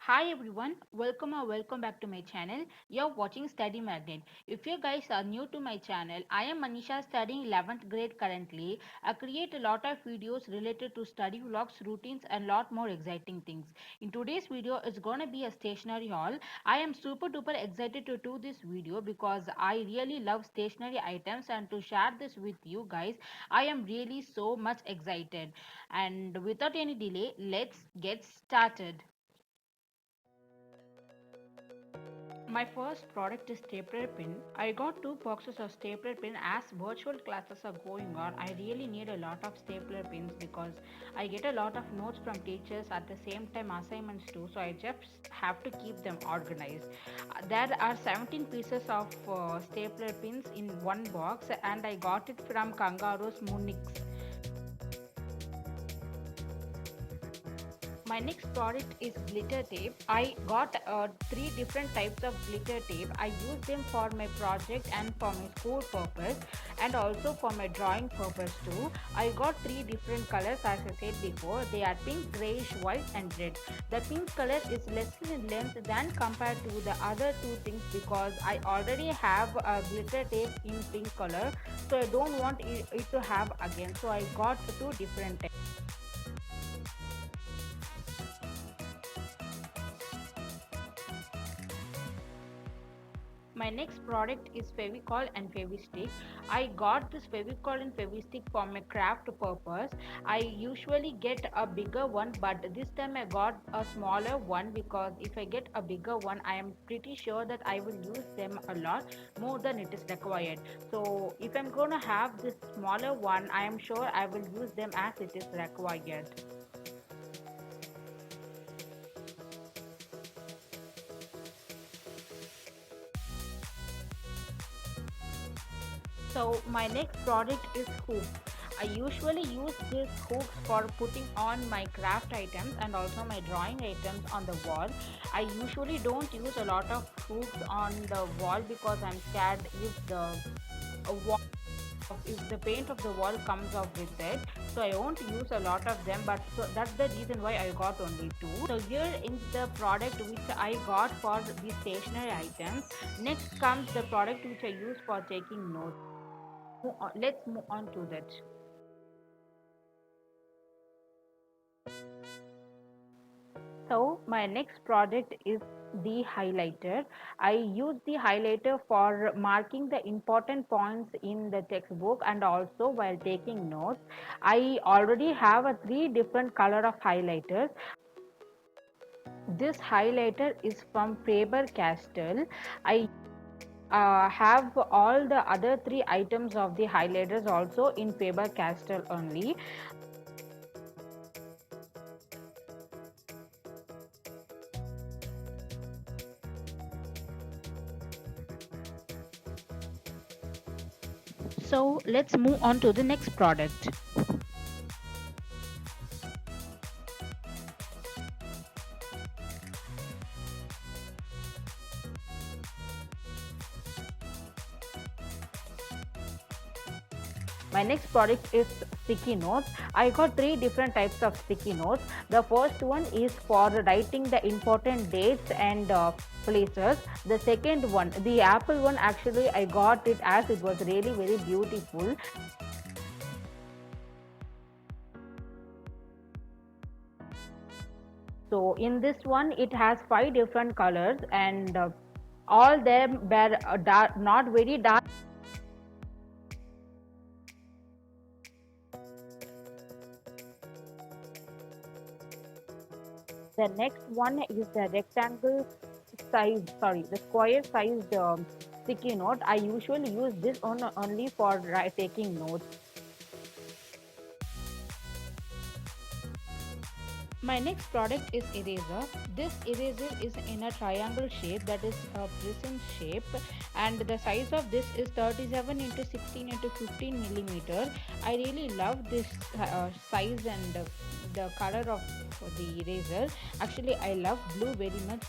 Hi everyone, welcome or welcome back to my channel. You're watching Study Magnet. If you guys are new to my channel, I am Manisha studying 11th grade currently. I create a lot of videos related to study vlogs, routines and lot more exciting things. In today's video, it's gonna be a stationery haul. I am super duper excited to do this video because I really love stationery items and to share this with you guys, I am really so much excited. And without any delay, let's get started. My first product is stapler pin. I got two boxes of stapler pin as virtual classes are going on. I really need a lot of stapler pins because I get a lot of notes from teachers at the same time assignments too. So I just have to keep them organized. There are 17 pieces of stapler pins in one box and I got it from Kangaroos Munich. My next product is glitter tape. I got three different types of glitter tape. I use them for my project and for my school purpose and also for my drawing purpose too. I got three different colors as I said before. They are pink, grayish, white and red. The pink color is lesser in length than compared to the other two things because I already have a glitter tape in pink color, so I don't want it to have again. So I got two different types. My next product is Fevicol and Fevistick. I got this Fevicol and Fevistick for my craft purpose. I usually get a bigger one, but this time I got a smaller one because if I get a bigger one, I am pretty sure that I will use them a lot more than it is required. So if I'm gonna have this smaller one, I am sure I will use them as it is required. So my next product is hoops. I usually use these hooks for putting on my craft items and also my drawing items on the wall. I usually don't use a lot of hooks on the wall because I'm scared if the paint of the wall comes off with it, so I won't use a lot of them, but so that's the reason why I got only two. So here is the product which I got for the stationery items. Next comes the product which I use for taking notes. Let's move on to that. So my next project is the highlighter. I use the highlighter for marking the important points in the textbook and also while taking notes. I already have a three different color of highlighters. This highlighter is from Faber-Castell. I have all the other three items of the highlighters also in Faber-Castell only. So let's move on to the next product. My next product is sticky notes. I got three different types of sticky notes. The first one is for writing the important dates and places. The second one, the apple one, actually I got it as it was really very beautiful. So in this one, it has five different colors and all them were dark, not very dark. The next one is the rectangle size, sorry, the square sized sticky note. I usually use this one only for taking notes. My next product is eraser. This eraser is in a triangle shape, that is a prism shape, and the size of this is 37 into 16 into 15 millimeter. I really love this size and the color of the eraser. Actually, I love blue very much.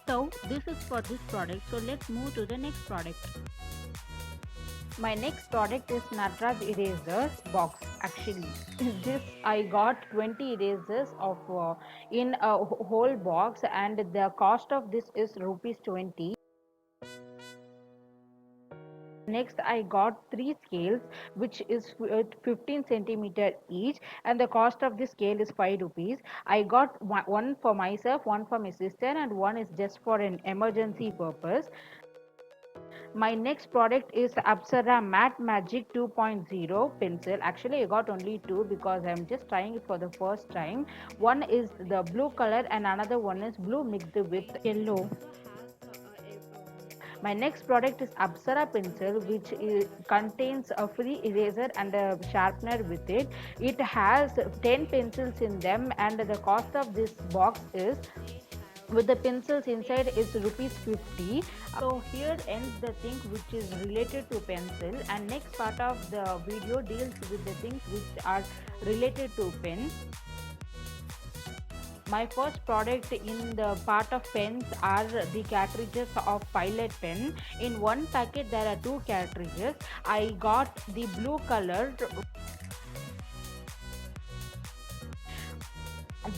So this is for this product. So let's move to the next product. My next product is Nataraj eraser box. Actually, this I got 20 erasers of in a whole box, and the cost of this is rupees 20. Next, I got three scales, which is 15 centimeter each, and the cost of this scale is 5 rupees. I got one for myself, one for my sister, and one is just for an emergency purpose. My next product is Apsara Matte Magic 2.0 pencil. Actually, I got only two because I'm just trying it for the first time. One is the blue color and another one is blue mixed with yellow. My next product is Apsara pencil, which contains a free eraser and a sharpener with it. It has 10 pencils in them, and the cost of this box is, with the pencils inside, is rupees 50. So here ends the thing which is related to pencil, and next part of the video deals with the things which are related to pen. My first product in the part of pens are the cartridges of Pilot pen. In one packet there are two cartridges. I got the blue colored.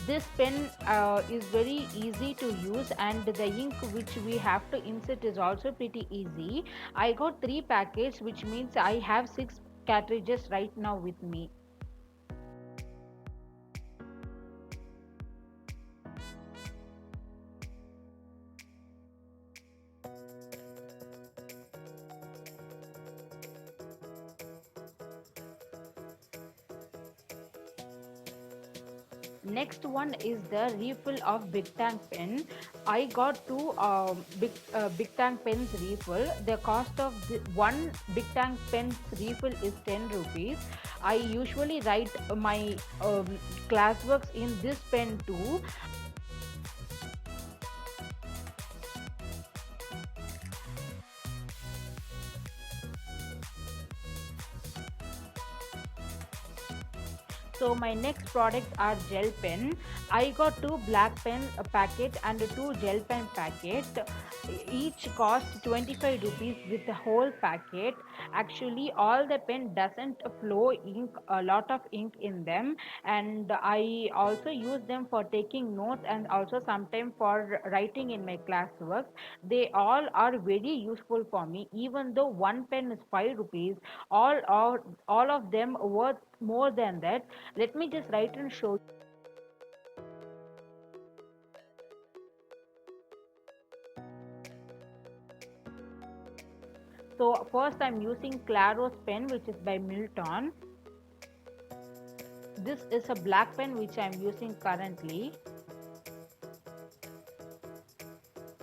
This pen is very easy to use, and the ink which we have to insert is also pretty easy. I got three packets, which means I have six cartridges right now with me. Next one is the refill of Big Tank pen. I got two Big Tank pens refill. The cost of the one Big Tank pen's refill is 10 rupees. I usually write my classworks in this pen too. So my next product are gel pen. I got two black pen packet and two gel pen packet. Each cost 25 rupees with the whole packet. Actually, all the pen doesn't flow ink, a lot of ink in them, and I also use them for taking notes and also sometimes for writing in my classwork. They all are very useful for me. Even though one pen is 5 rupees, all of them worth more than that. Let me just write and show. So first I'm using Claros pen, which is by Milton. This is a black pen which I'm using currently.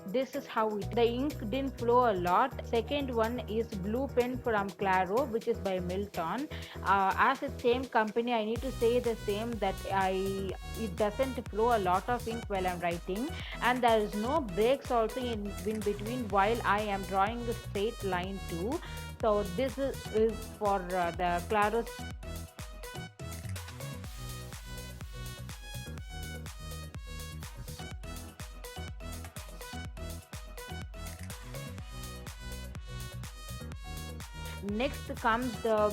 This is how the ink didn't flow a lot. Second one is blue pen from Claro, which is by Milton. As it's same company, I need to say the same, that it doesn't flow a lot of ink while I'm writing, and there is no breaks also in between while I am drawing a straight line too. So this is for the Claro. Next comes the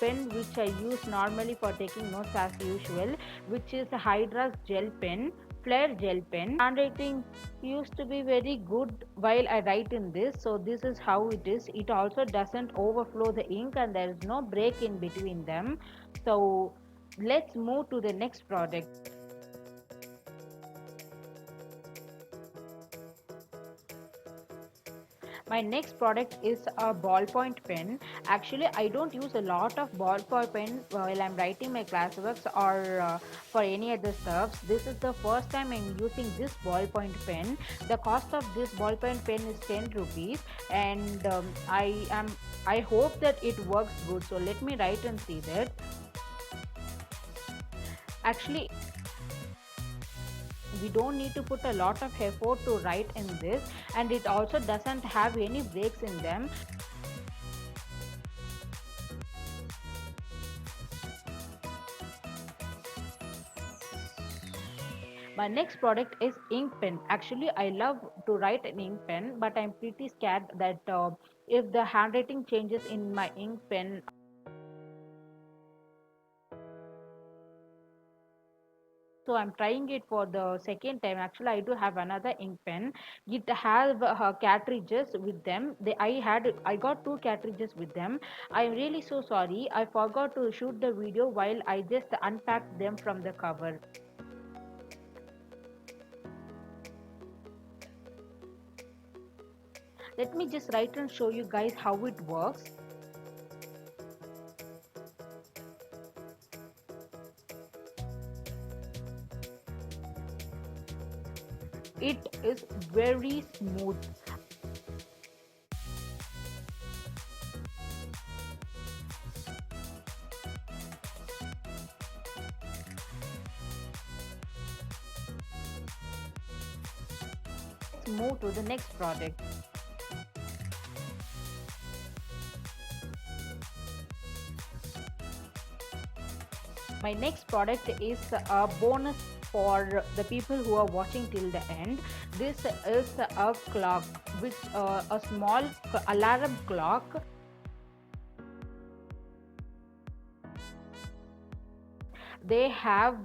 pen which I use normally for taking notes as usual, which is Hydra's gel pen, Flare gel pen. Handwriting used to be very good while I write in this, so this is how it is. It also doesn't overflow the ink, and there is no break in between them. So let's move to the next product. My next product is a ballpoint pen. Actually, I don't use a lot of ballpoint pen while I'm writing my classworks or for any other stuffs. This is the first time I'm using this ballpoint pen. The cost of this ballpoint pen is 10 rupees, and I hope that it works good. So let me write and see that. Actually, we don't need to put a lot of effort to write in this, and it also doesn't have any breaks in them. My next product is ink pen. Actually, I love to write an ink pen, but I'm pretty scared that if the handwriting changes in my ink pen. So I'm trying it for the second time. Actually, I do have another ink pen. It has cartridges with them. I got two cartridges with them. I'm really so sorry. I forgot to shoot the video while I just unpacked them from the cover. Let me just write and show you guys how it works. It is very smooth. Let's move to the next product. My next product is a bonus for the people who are watching till the end. This is a clock, which a small alarm clock. They have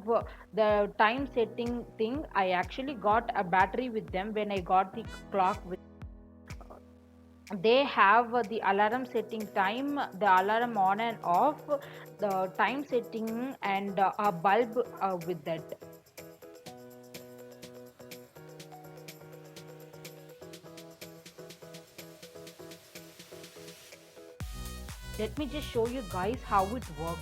the time setting thing. I actually got a battery with them when I got the clock with. They have the alarm setting time, the alarm on and off, the time setting, and a bulb with that. Let me just show you guys how it works.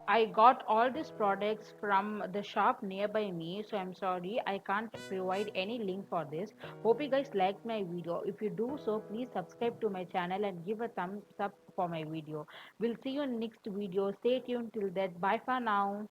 I got all these products from the shop nearby me, so I'm sorry I can't provide any link for this. Hope you guys liked my video. If you do so, please subscribe to my channel and give a thumbs up for my video. We'll see you in next video. Stay tuned till that. Bye for now.